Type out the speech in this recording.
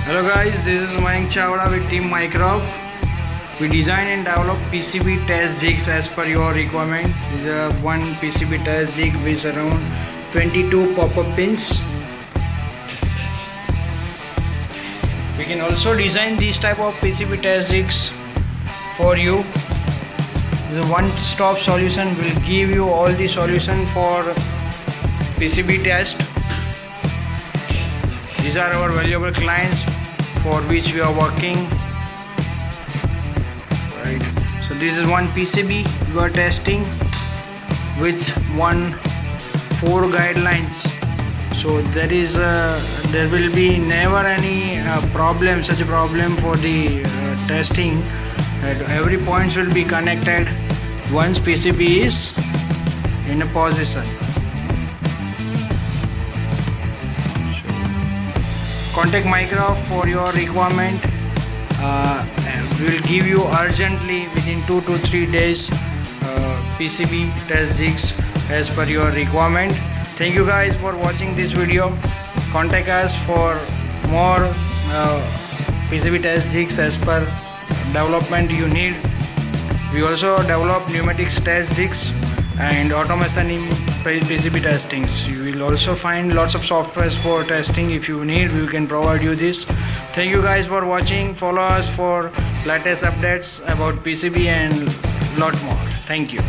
Hello guys, this is Mayank Chawda with Team Mycroft. We design and develop PCB test jigs as per your requirement. This is one PCB test jig with around 22 pop-up pins. We can also design these type of PCB test jigs for you. The one-stop solution will give you all the solution for PCB test. These are our valuable clients for which we are working. Right. So this is one PCB we are testing with 4 guidelines. So there will be never any such a problem for the testing. Every point will be connected once PCB is in a position. Contact Mycroft for your requirement. We will give you urgently within 2 to 3 days PCB test jigs as per your requirement. Thank you guys for watching this video. Contact us for more PCB test jigs as per development you need. We also develop pneumatics test jigs and automation in PCB testings. You will also find lots of softwares for testing. If you need, we can provide you this. Thank you guys for watching. Follow us for latest updates about PCB and lot more. Thank you.